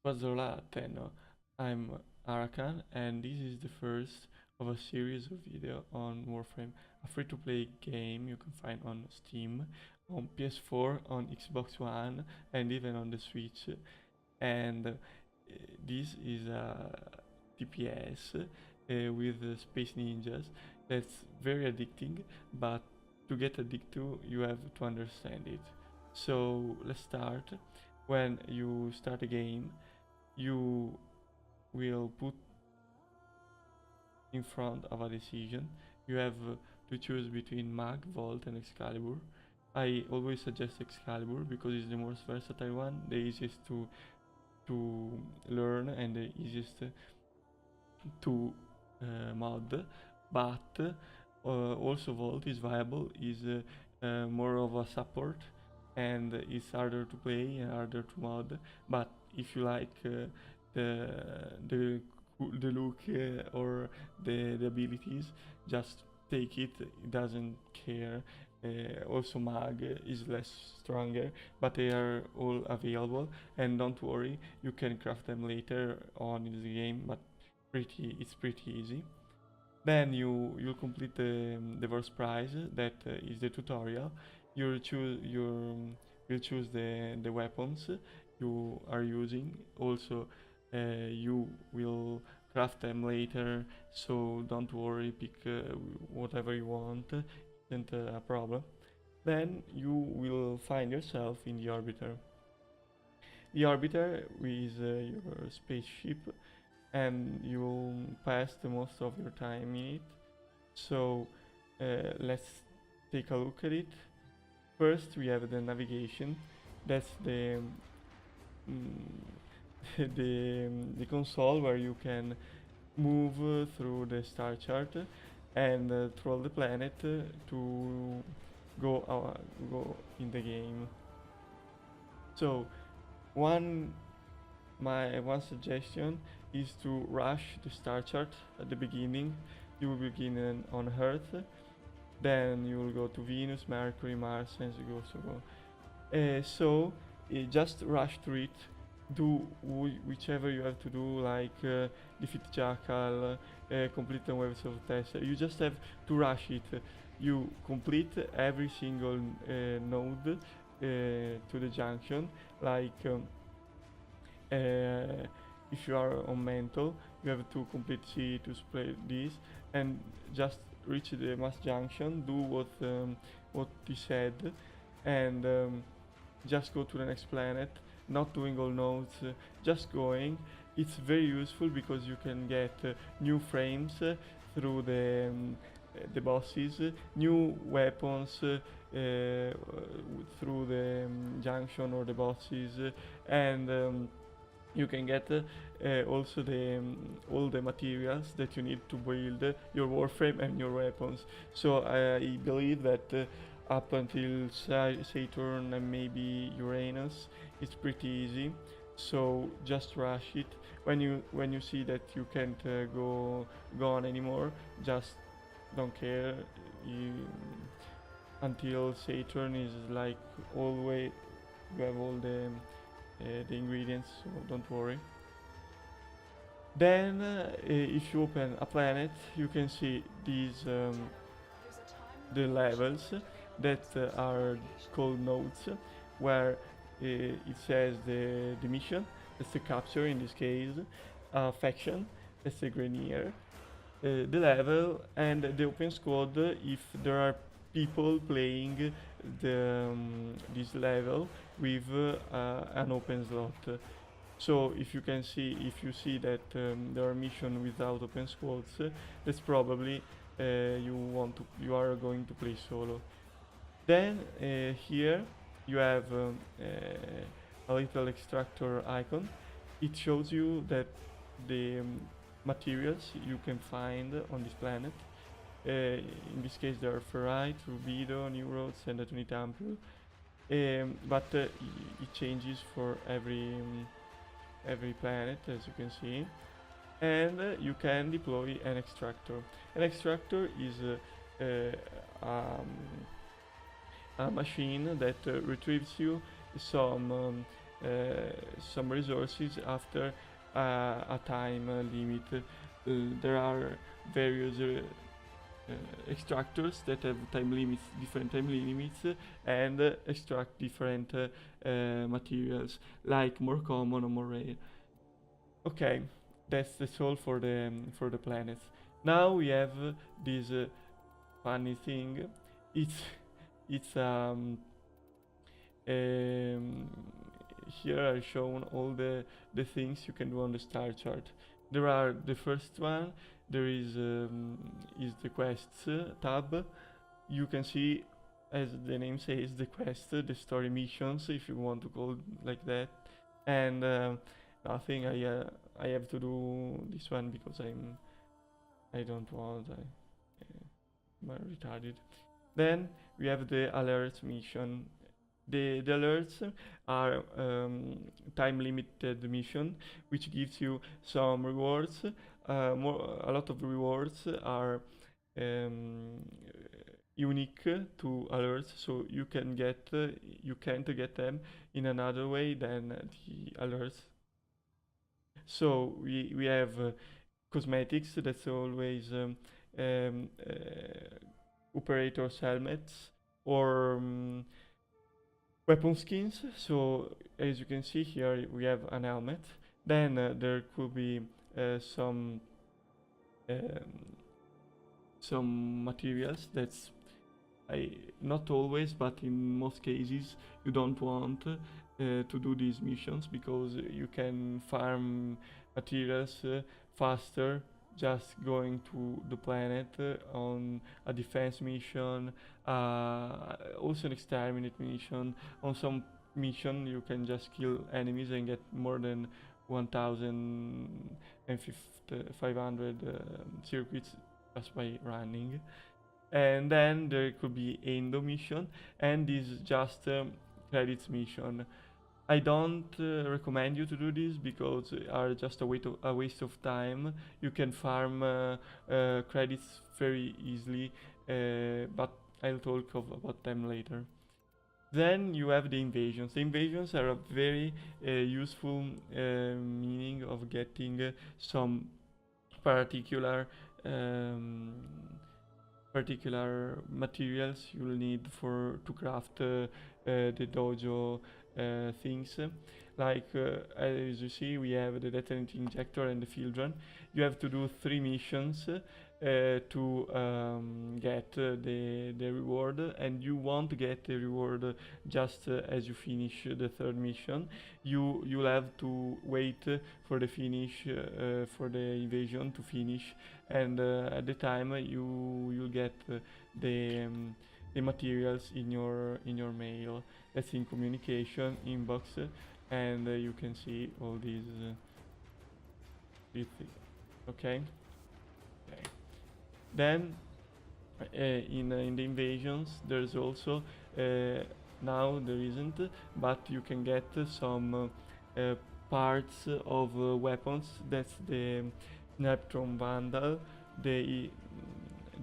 Quaszola Tenno. I'm Arakan, and this is the first of a series of video on Warframe, a free-to-play game you can find on Steam, on PS4, on Xbox One, and even on the Switch. And this is a TPS with space ninjas that's very addicting, but to get addicted, you have to understand it. So let's start. When you start a game, you will put in front of a decision. You have to choose between Mag, Volt, and Excalibur. I always suggest Excalibur because it's the most versatile one, the easiest to learn, and the easiest to mod. But also Volt is viable, is more of a support, and it's harder to play and harder to mod. But if you like the the the look or the abilities, just take it. It doesn't care. Also Mag is less stronger, but they are all available, and don't worry, you can craft them later on in the game, but it's pretty easy. Then you'll complete the first prize, that is the tutorial. You'll choose the weapons you are using. Also, you will craft them later, so don't worry. Pick whatever you want. Isn't a problem. Then you will find yourself in the orbiter. The orbiter is your spaceship, and you'll pass the most of your time in it. So let's take a look at it. First, we have the navigation. That's mm, the console where you can move through the star chart and through all the planet to go in the game. So one my one suggestion is to rush the star chart at the beginning. You will begin on Earth, then you will go to Venus, Mercury, Mars, and so go. Just rush through it. Do whichever you have to do, like defeat Jackal, complete the waves of Tessa. You just have to rush it. You complete every single node to the junction, like. If you are on mental, you have to complete C to split this, and just reach the mass junction, do what he said, and just go to the next planet, not doing all nodes, just going. It's very useful because you can get new frames through the bosses, new weapons through the junction or the bosses, and you can get also all the materials that you need to build your warframe and your weapons. So I believe that up until Saturn and maybe Uranus, it's pretty easy. So just rush it. When you see that you can't go on anymore, just don't care. You, until Saturn is like always, you have all the ingredients, so don't worry. Then if you open a planet, you can see these the levels that are called nodes, where it says the mission, that's the capture in this case, faction, that's the Grenier, the level, and the open squad if there are people playing this level with an open slot. So if you see that there are missions without open squads, that's probably you are going to play solo. Then here you have a little extractor icon. It shows you that the materials you can find on this planet. In this case, there are ferrite, rubido, neurods, and atonitample. But it changes for every planet, as you can see. And you can deploy an extractor. An extractor is a machine that retrieves you some some resources after a time limit. There are various extractors that have time limits, different time limits, and extract different materials, like more common or more rare. Okay, that's all for the planets. Now we have this funny thing. It's um, here are shown all the things you can do on the star chart. There are the first one. There is the quests tab. You can see, as the name says, the quest, the story missions, if you want to call it like that. And nothing. I have to do this one because I don't want. I'm retarded. Then we have the alerts mission. The alerts are time limited mission, which gives you some rewards. A lot of rewards are unique to alerts, so you can't get them in another way than the alerts. So we have cosmetics. That's always operators helmets or weapon skins. So as you can see here, we have an helmet. Then there could be some materials that's not always, but in most cases you don't want to do these missions because you can farm materials faster just going to the planet on a defense mission, also an exterminate mission. On some mission you can just kill enemies and get more than 1500 circuits just by running. And then there could be Endo mission, and this is just credits mission. I don't recommend you to do this because are just a waste of time. You can farm credits very easily, but I'll talk about them later. Then you have the invasions. The invasions are a very useful meaning of getting some particular materials you'll need to craft the dojo things. Like as you see, we have the detonating injector and the field run. You have to do 3 missions to get the reward, and you won't get the reward just as you finish the 3rd mission. You'll have to wait for the finish for the invasion to finish, and at the time you'll get the materials in your mail. That's in communication inbox, and you can see all these things. Okay. Then in the invasions there's also now there isn't, but you can get some parts of weapons. That's the Neptron Vandal, the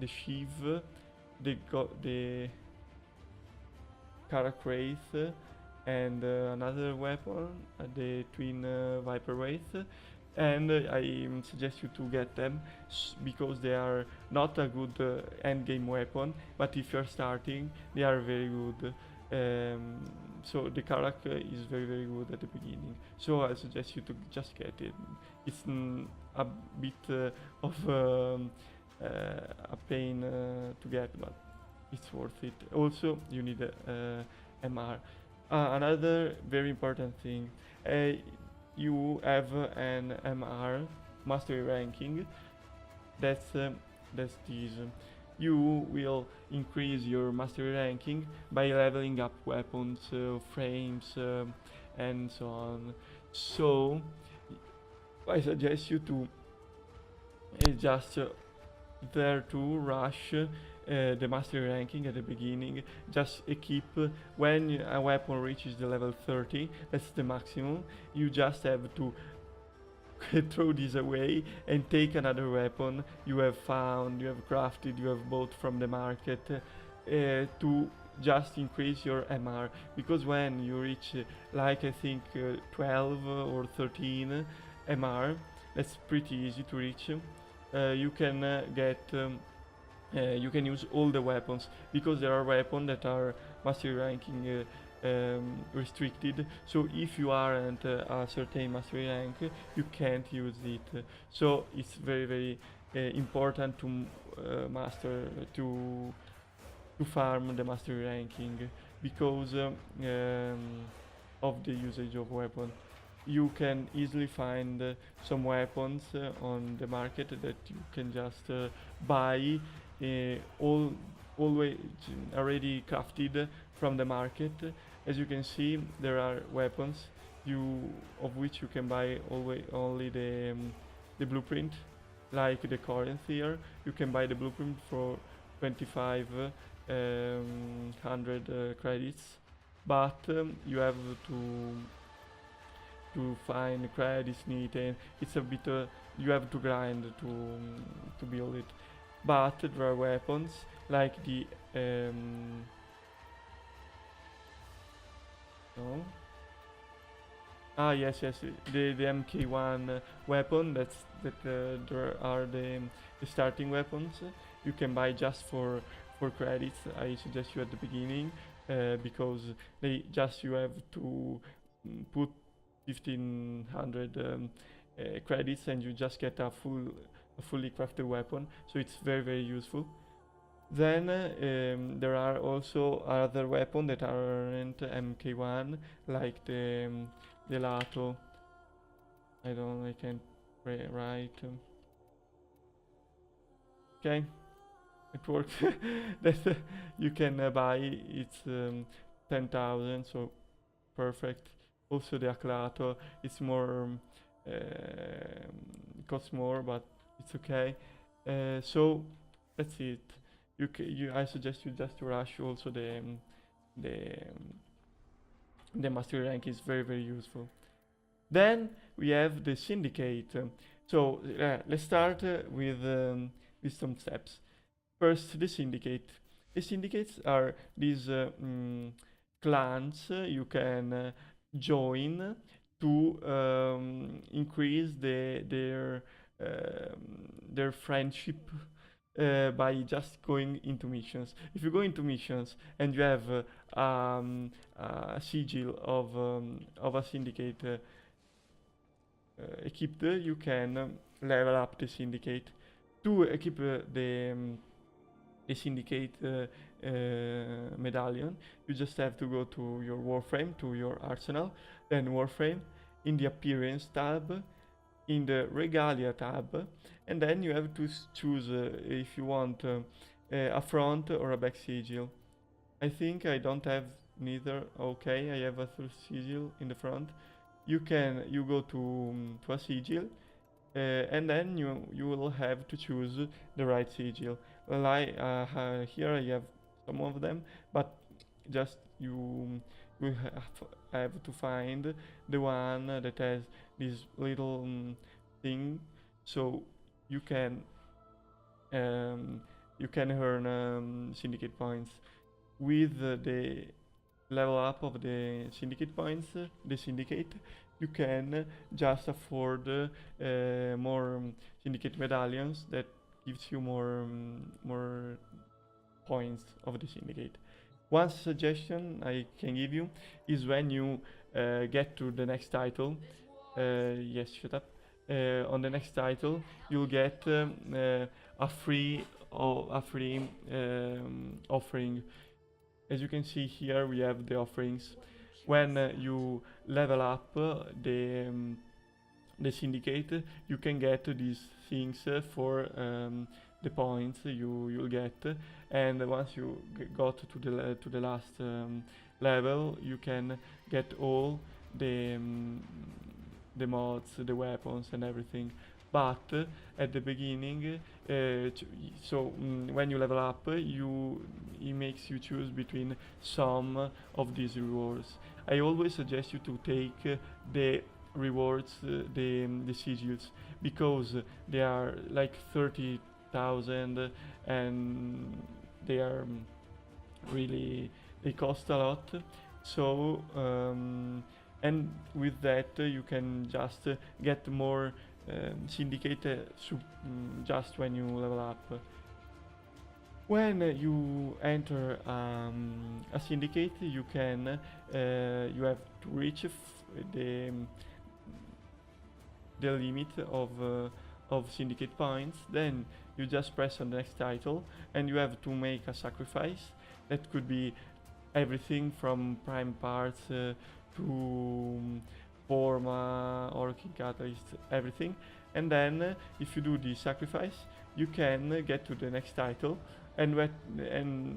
Shiv, the Karak Wraith, and another weapon, the Twin Viper Wraith. And I suggest you to get them because they are not a good endgame weapon, but if you're starting, they are very good. So the Karak is very good at the beginning, so I suggest you to just get it. It's a bit of a pain to get, but it's worth it. Also, you need a MR. Another very important thing, you have an MR, mastery ranking. That's this. You will increase your mastery ranking by leveling up weapons, frames, and so on. So I suggest you to just there to rush the mastery ranking at the beginning. Just equip when a weapon reaches the level 30. That's the maximum. You just have to throw this away and take another weapon you have found, you have crafted, you have bought from the market to just increase your MR, because when you reach like I think 12 or 13 MR, that's pretty easy to reach. You can you can use all the weapons, because there are weapons that are mastery ranking restricted. So if you aren't a certain mastery rank, you can't use it. So it's very important to master to farm the mastery ranking, because of the usage of weapon. You can easily find some weapons on the market that you can just buy all always already crafted from the market. As you can see, there are weapons you of which you can buy always only the blueprint, like the Corinth here. You can buy the blueprint for 2500 credits, but you have to find credits needed. It's a bit you have to grind to build it. But there are weapons like the no. Ah, yes, the MK1 weapon. There are the starting weapons. You can buy just for credits. I suggest you at the beginning, because they just you have to put 1500 credits, and you just get a fully crafted weapon. So it's very useful. Then there are also other weapons that aren't MK1, like the Lato. I can't write. Okay, it works. That you can buy. It's 10,000, so perfect. Also the Acclato, it's more costs more, but it's okay. So that's it. I suggest you just to rush. Also the mastery rank is very useful. Then we have the syndicate. So let's start with some steps. First, the syndicate. The syndicates are these clans you can join to increase their friendship by just going into missions. If you go into missions and you have a sigil of a syndicate equipped, you can level up the syndicate. To equip the syndicate medallion, you just have to go to your Warframe, to your arsenal, then Warframe, in the appearance tab, in the regalia tab, and then you have to choose if you want a front or a back sigil. I think I don't have neither. Okay, I have a sigil in the front. You go to a sigil, and then you will have to choose the right sigil. Well, here I have some of them, but just you have to find the one that has this little thing, so you can earn syndicate points. With the level up of the syndicate points, the syndicate, you can just afford more syndicate medallions that gives you more points of the syndicate. One suggestion I can give you is when you get to the next title. Yes, shut up. On the next title, you'll get a free offering. As you can see here, we have the offerings. When you level up the syndicate, you can get these things for the points you'll get, and once you got to the last level, you can get all the mods, the weapons, and everything. But at the beginning, when you level up, it makes you choose between some of these rewards. I always suggest you to take the rewards, the sigils, because they are like 30,000, and they are really they cost a lot. So and with that you can just get more syndicate just when you level up. When you enter a syndicate, you can you have to reach the the limit of syndicate points. Then you just press on the next title, and you have to make a sacrifice. That could be everything from prime parts to forma or king catalyst, everything. And then if you do the sacrifice, you can get to the next title, and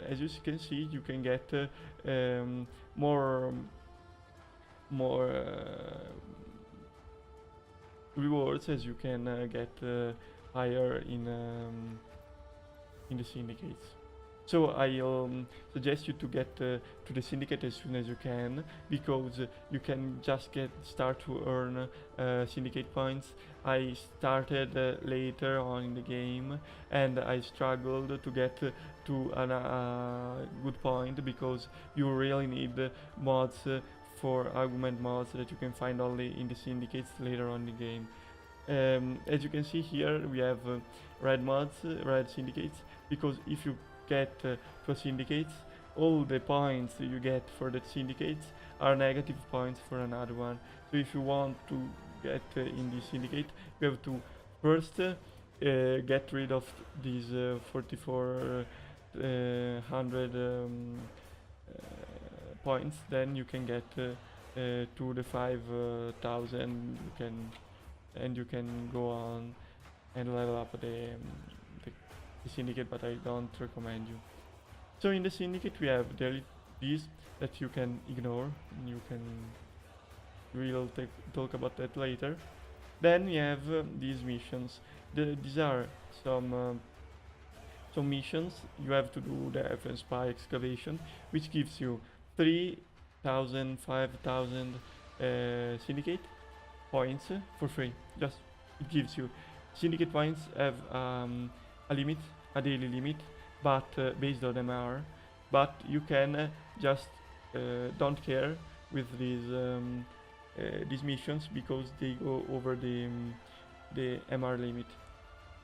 as you can see, you can get more rewards as you can get higher in the syndicates. So I'll suggest you to get to the syndicate as soon as you can, because you can just start to earn syndicate points. I started later on in the game, and I struggled to get to a good point, because you really need mods for argument mods that you can find only in the syndicates later on in the game. As you can see here, we have red mods, red syndicates, because if you get to a syndicate, all the points you get for that syndicates are negative points for another one. So if you want to get in this syndicate, you have to first get rid of these 4400 points. Then you can get to the 5000. You can go on and level up the syndicate, but I don't recommend you. So in the syndicate we have these that you can ignore. We'll talk about that later. Then we have these missions. These are some missions. You have to do the FN spy excavation, which gives you 3000, 5000 syndicate points for free. Just it gives you. Syndicate points have a limit, a daily limit, but based on MR. But you can just don't care with these missions, because they go over the MR limit.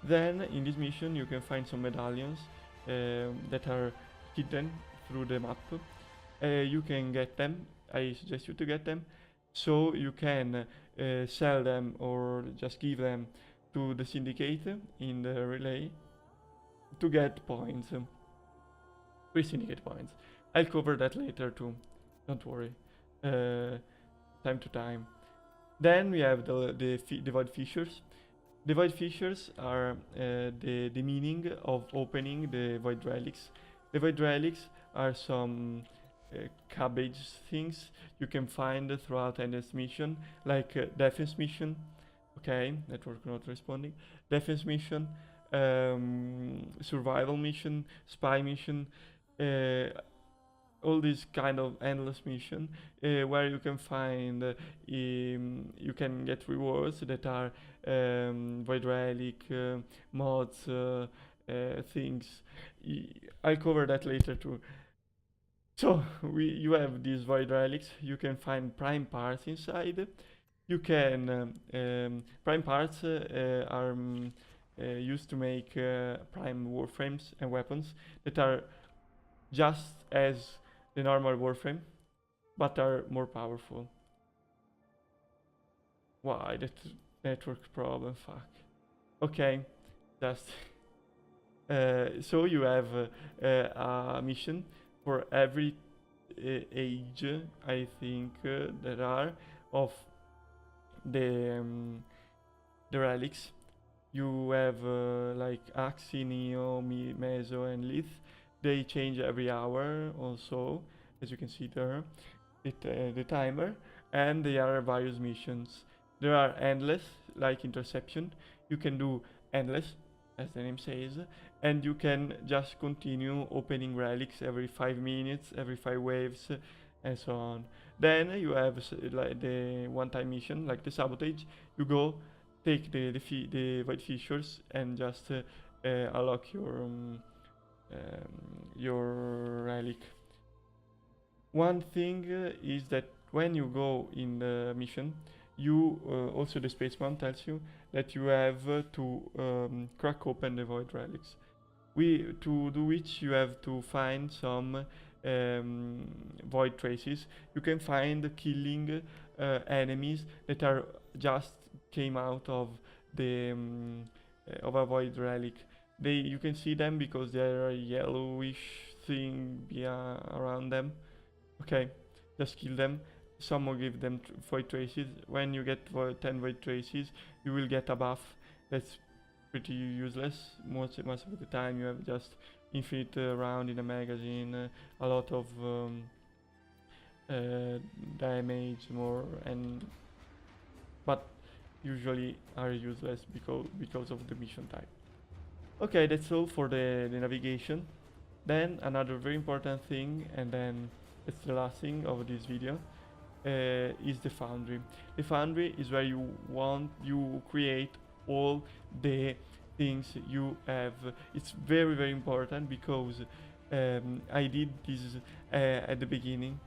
Then in this mission you can find some medallions that are hidden through the map. You can get them. I suggest you to get them, so you can sell them or just give them to the syndicate in the relay to get points, free syndicate points. I'll cover that later too, don't worry, time to time. Then we have the void fissures. The void fissures are the meaning of opening the void relics. The void relics are some cabbage things you can find throughout endless mission, like defense mission. Okay, network not responding. Defense mission, survival mission, spy mission, all these kind of endless mission where you can find you can get rewards that are void relic mods, things. I'll cover that later too. So you have these void relics. You can find prime parts inside. You can prime parts are used to make prime warframes and weapons that are just as the normal warframe, but are more powerful. Why that network problem? Fuck. Okay, just so you have a mission for every age, I think there are, of the relics. You have like Axie, Neo, Meso, and Lith. They change every hour also, as you can see there, the timer, and there are various missions. There are endless, like interception. You can do endless, as the name says, and you can just continue opening relics every 5 minutes, every 5 waves, and so on. Then you have like the one-time mission, like the sabotage. You go take the void fissures and just unlock your relic. One thing is that when you go in the mission, you also the space mount tells you that you have to crack open the void relics. To do which you have to find some void traces. You can find killing enemies that are just came out of the of a void relic. You can see them because there are a yellowish thing around them. Okay, just kill them. Some will give them void traces. When you get 10 void traces, you will get a buff. That's pretty useless. Most of the time, you have just infinite round in a magazine, a lot of damage more, but usually are useless because of the mission type. Okay, that's all for the navigation. Then another very important thing, and then it's the last thing of this video, is the Foundry. The Foundry is where you create all the things you have. It's very important because I did this at the beginning.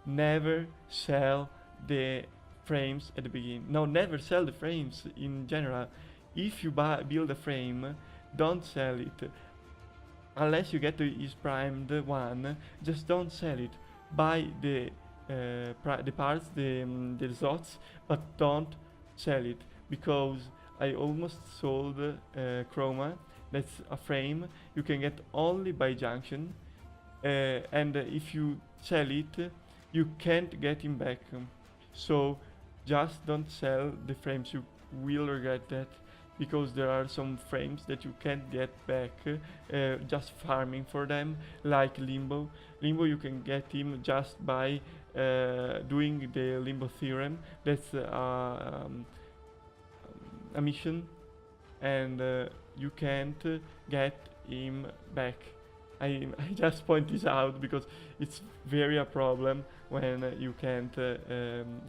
Never sell the frames at the beginning. No, never sell the frames in general. If you build a frame, don't sell it unless you get the is primed one. Just don't sell it. Buy the parts, the slots, but don't sell it, because I almost sold Chroma. That's a frame you can get only by junction, and if you sell it, you can't get him back. So just don't sell the frames. You will regret that, because there are some frames that you can't get back just farming for them, like Limbo. Limbo you can get him just by doing the Limbo theorem. That's a mission, and you can't get him back. I just point this out because it's very a problem when you can't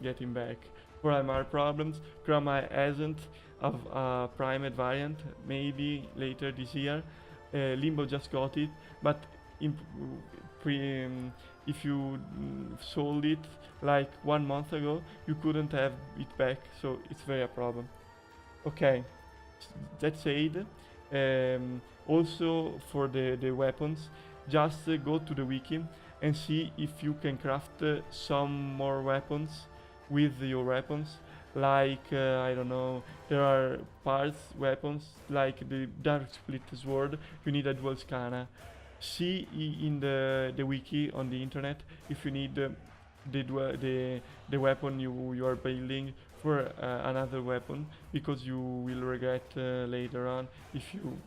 get him back. For MR problems, Chroma hasn't of a primed variant, maybe later this year. Limbo just got it, but if you sold it like 1 month ago, you couldn't have it back, so it's very a problem. Okay, that said, also for the weapons, just go to the wiki and see if you can craft some more weapons with your weapons. Like I don't know, there are parts weapons like the dark split sword. You need a dual scanner. See in the wiki on the internet if you need the weapon you are building for another weapon, because you will regret later on if you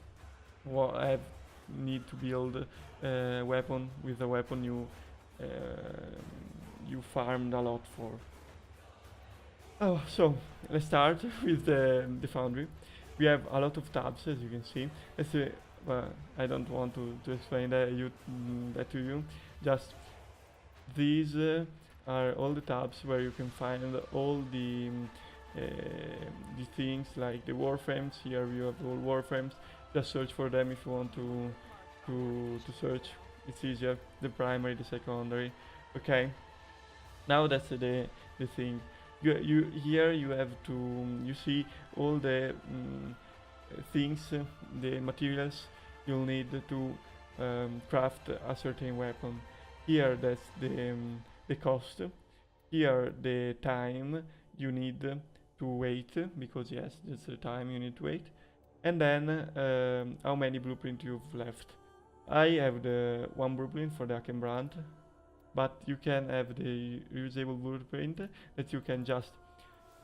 need to build a weapon with a weapon you farmed a lot for. Oh, so let's start with the Foundry. We have a lot of tabs, as you can see. I don't want to explain that to you. Just these are all the tabs where you can find all the things like the Warframes. Here we have all Warframes. Just search for them if you want to search. It's easier. The primary, the secondary. Okay. Now that's the thing. Here you have to you see all the things, the materials you'll need to craft a certain weapon. Here that's the cost. Here the time you need to wait, because yes, that's the time you need to wait. And then how many blueprints you've left. I have the one blueprint for the Akenbrand, but you can have the reusable blueprint that you can just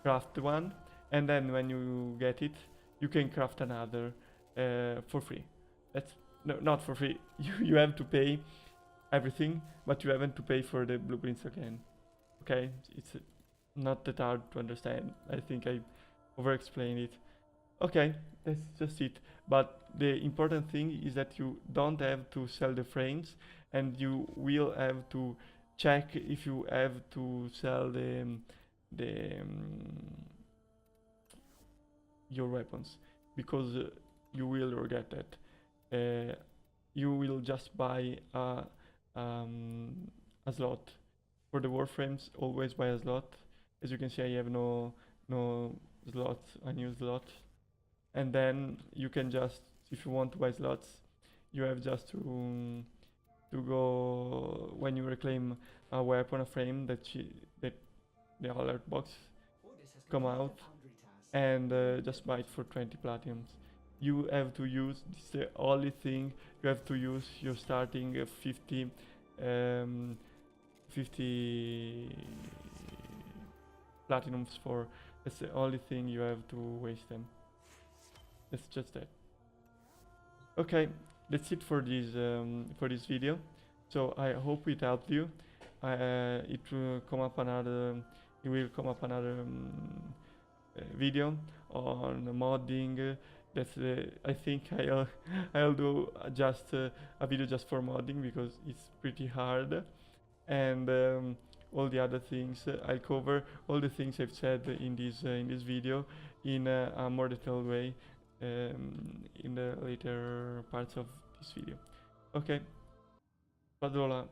craft one, and then when you get it, you can craft another for free. That's not for free. You have to pay everything, but you haven't to pay for the blueprints again. Okay, it's not that hard to understand. I think I over-explained it. Okay, that's just it. But the important thing is that you don't have to sell the frames, and you will have to check if you have to sell your weapons, because you will regret that. You will just buy a slot for the Warframes, always buy a slot. As you can see, I have no slot, unused slot. And then you can just, if you want to buy slots, you have just to go when you reclaim a weapon, a frame, that the alert box come out, and just buy it for 20 platinums. You have to use, this is the only thing, you have to use your starting 50 platinums for. That's the only thing you have to waste them. It's just that. Okay, that's it for this video. So I hope it helped you. It will come up another video on modding. I think I'll do just a video just for modding, because it's pretty hard, and all the other things I'll cover all the things I've said in this video in a more detailed way in the later parts of this video. Okay, Padrola.